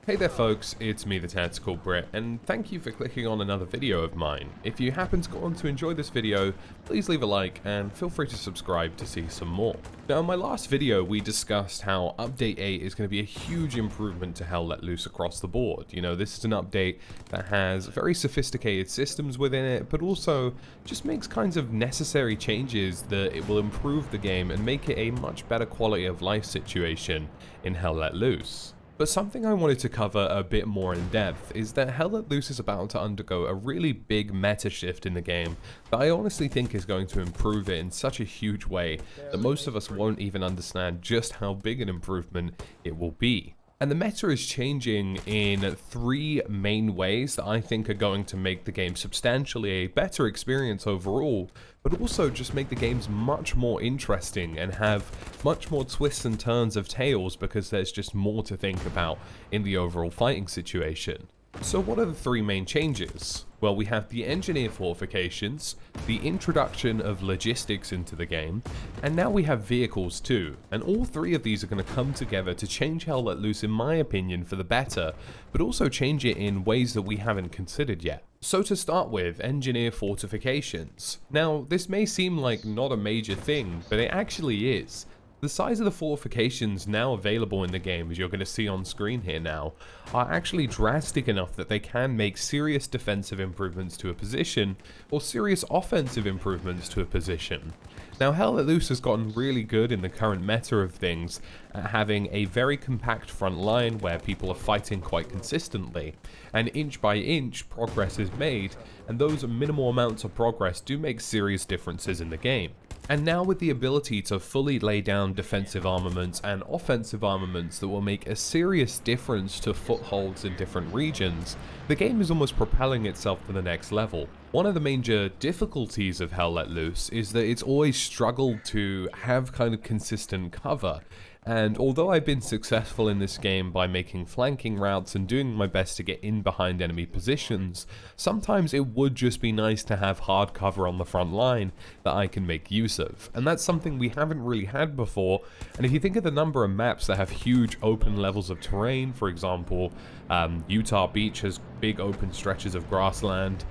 Hey there folks, it's me TheTacticalBrit, and thank you for clicking on another video of mine. If you happen to go on to enjoy this video, please leave a like and feel free to subscribe to see some more. Now in my last video we discussed how Update 8 is going to be a huge improvement to Hell Let Loose across the board. You know, this is an update that has very sophisticated systems within it, but also just makes kinds of necessary changes that it will improve the game and make it a much better quality of life situation in Hell Let Loose. But something I wanted to cover a bit more in depth is that Hell Let Loose is about to undergo a really big meta shift in the game that I honestly think is going to improve it in such a huge way that most of us won't even understand just how big an improvement it will be. And the meta is changing in three main ways that I think are going to make the game substantially a better experience overall, but also just make the games much more interesting and have much more twists and turns of tails because there's just more to think about in the overall fighting situation. So what are the three main changes? Well, we have the engineer fortifications, the introduction of logistics into the game, and now we have vehicles too. And all three of these are going to come together to change Hell Let Loose, in my opinion, for the better, but also change it in ways that we haven't considered yet. So to start with, engineer fortifications. Now, this may seem like not a major thing, but it actually is. The size of the fortifications now available in the game, as you're going to see on screen here now, are actually drastic enough that they can make serious defensive improvements to a position, or serious offensive improvements to a position. Now, Hell Let Loose has gotten really good in the current meta of things at having a very compact front line where people are fighting quite consistently, and inch by inch progress is made, and those minimal amounts of progress do make serious differences in the game. And now with the ability to fully lay down defensive armaments and offensive armaments that will make a serious difference to footholds in different regions, the game is almost propelling itself to the next level. One of the major difficulties of Hell Let Loose is that it's always struggled to have kind of consistent cover. And although I've been successful in this game by making flanking routes and doing my best to get in behind enemy positions, sometimes it would just be nice to have hard cover on the front line that I can make use of. And that's something we haven't really had before, and if you think of the number of maps that have huge open levels of terrain, for example, Utah Beach has big open stretches of grassland,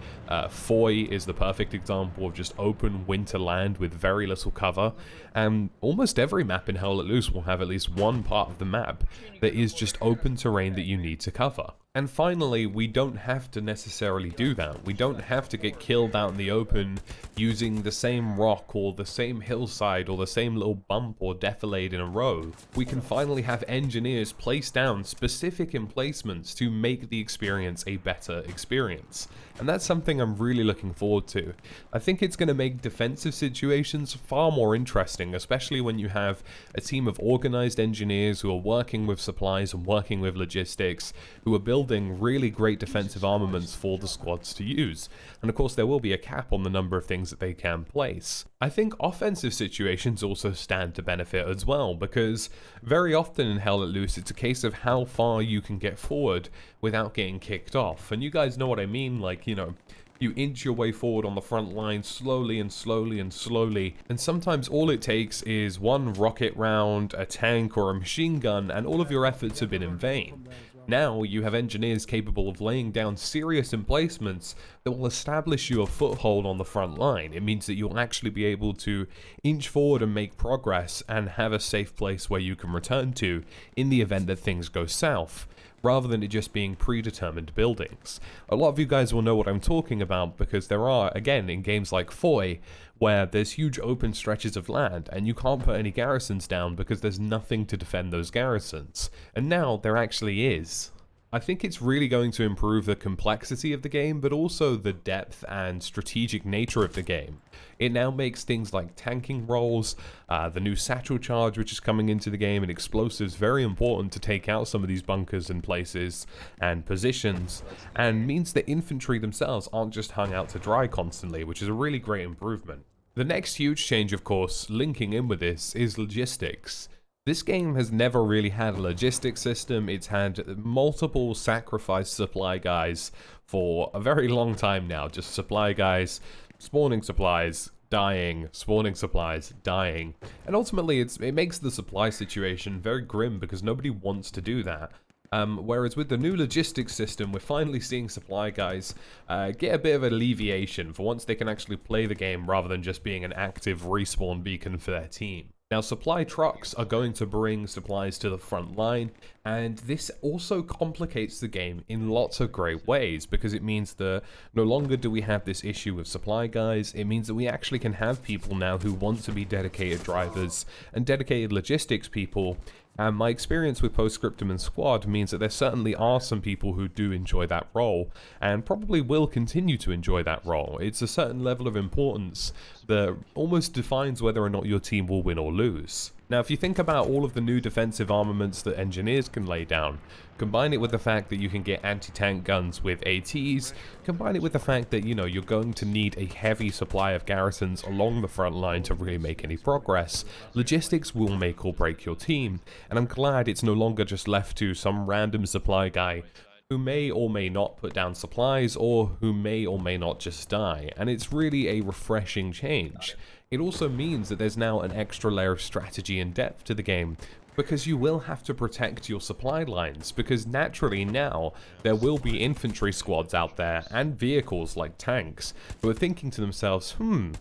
Foy is the perfect example of just open winter land with very little cover, and almost every map in Hell Let Loose will have at least one part of the map that is just open terrain that you need to cover. And finally, we don't have to necessarily do that. We don't have to get killed out in the open using the same rock or the same hillside or the same little bump or defilade in a row. We can finally have engineers place down specific emplacements to make the experience a better experience. And that's something I'm really looking forward to. I think it's going to make defensive situations far more interesting, especially when you have a team of organized engineers who are working with supplies and working with logistics, who are building really great defensive armaments for the squads to use. And of course there will be a cap on the number of things that they can place. I think offensive situations also stand to benefit as well, because very often in Hell Let Loose it's a case of how far you can get forward without getting kicked off. And you guys know what I mean, like, you know, you inch your way forward on the front line slowly and slowly and slowly, and sometimes all it takes is one rocket round, a tank or a machine gun, and all of your efforts have been in vain. Now you have engineers capable of laying down serious emplacements that will establish you a foothold on the front line. It means that you'll actually be able to inch forward and make progress and have a safe place where you can return to in the event that things go south, rather than it just being predetermined buildings. A lot of you guys will know what I'm talking about because there are, again, in games like Foy, where there's huge open stretches of land and you can't put any garrisons down because there's nothing to defend those garrisons. And now there actually is. I think it's really going to improve the complexity of the game, but also the depth and strategic nature of the game. It now makes things like tanking roles, the new satchel charge which is coming into the game, and explosives very important to take out some of these bunkers and places and positions, and means that infantry themselves aren't just hung out to dry constantly, which is a really great improvement. The next huge change, of course, linking in with this, is logistics. This game has never really had a logistics system. It's had multiple sacrifice supply guys for a very long time now. Just supply guys, spawning supplies, dying, spawning supplies, dying. And ultimately it makes the supply situation very grim because nobody wants to do that. Whereas with the new logistics system, we're finally seeing supply guys get a bit of alleviation for once they can actually play the game rather than just being an active respawn beacon for their team. Now, supply trucks are going to bring supplies to the front line, and this also complicates the game in lots of great ways, because it means that no longer do we have this issue with supply guys. It means that we actually can have people now who want to be dedicated drivers and dedicated logistics people. And my experience with Postscriptum and Squad means that there certainly are some people who do enjoy that role, and probably will continue to enjoy that role. It's a certain level of importance that almost defines whether or not your team will win or lose. Now, if you think about all of the new defensive armaments that engineers can lay down, combine it with the fact that you can get anti-tank guns with ATs, combine it with the fact that, you know, you're going to need a heavy supply of garrisons along the front line to really make any progress, logistics will make or break your team, and I'm glad it's no longer just left to some random supply guy who may or may not put down supplies, or who may or may not just die, and it's really a refreshing change. It also means that there's now an extra layer of strategy and depth to the game, because you will have to protect your supply lines, because naturally now there will be infantry squads out there and vehicles like tanks who are thinking to themselves,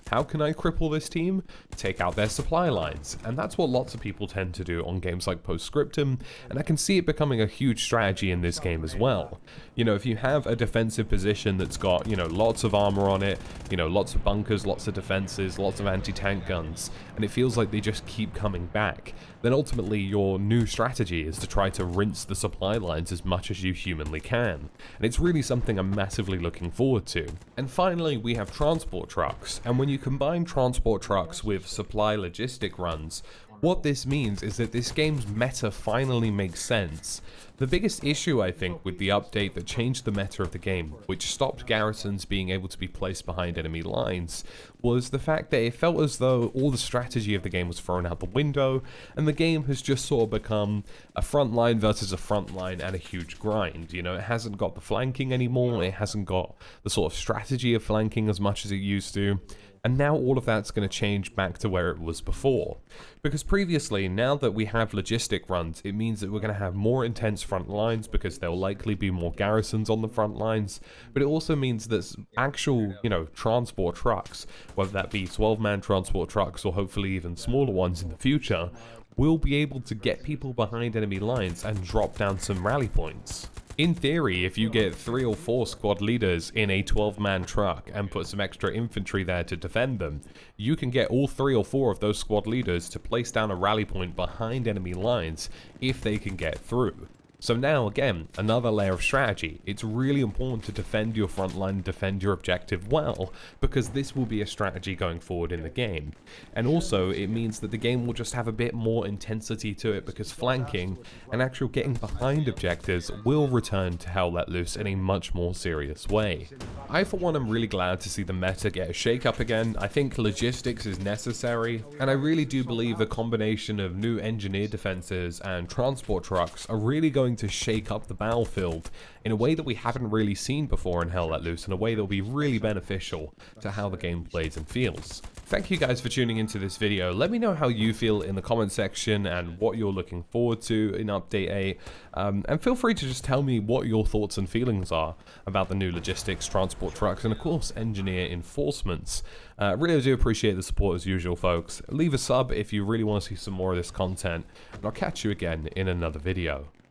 how can I cripple this team? Take out their supply lines. And that's what lots of people tend to do on games like Postscriptum, and I can see it becoming a huge strategy in this game as well. You know, if you have a defensive position that's got, you know, lots of armor on it, you know, lots of bunkers, lots of defenses, lots of anti-tank guns, and it feels like they just keep coming back, then ultimately your new strategy is to try to rinse the supply lines as much as you humanly can. And it's really something I'm massively looking forward to. And finally, we have transport trucks. And when you combine transport trucks with supply logistic runs, what this means is that this game's meta finally makes sense. The biggest issue, I think, with the update that changed the meta of the game, which stopped garrisons being able to be placed behind enemy lines, was the fact that it felt as though all the strategy of the game was thrown out the window, and the game has just sort of become a front line versus a front line and a huge grind. You know, it hasn't got the flanking anymore, it hasn't got the sort of strategy of flanking as much as it used to. And now all of that's going to change back to where it was before. Because previously, now that we have logistic runs, it means that we're going to have more intense front lines because there'll likely be more garrisons on the front lines. But it also means that actual, you know, transport trucks, whether that be 12-man transport trucks or hopefully even smaller ones in the future, will be able to get people behind enemy lines and drop down some rally points. In theory, if you get 3 or 4 squad leaders in a 12-man truck and put some extra infantry there to defend them, you can get all 3 or 4 of those squad leaders to place down a rally point behind enemy lines if they can get through. So now, again, another layer of strategy. It's really important to defend your front line, defend your objective well, because this will be a strategy going forward in the game. And also, it means that the game will just have a bit more intensity to it, because flanking and actual getting behind objectives will return to Hell Let Loose in a much more serious way. I, for one, am really glad to see the meta get a shake-up again. I think logistics is necessary, and I really do believe the combination of new engineer defenses and transport trucks are really going to shake up the battlefield in a way that we haven't really seen before in Hell Let Loose, in a way that will be really beneficial to how the game plays and feels. Thank you guys for tuning into this video. Let me know how you feel in the comment section and what you're looking forward to in Update 8. And feel free to just tell me what your thoughts and feelings are about the new logistics, transport trucks, and of course engineer enforcements. Really do appreciate the support as usual, folks. Leave a sub if you really want to see some more of this content, and I'll catch you again in another video.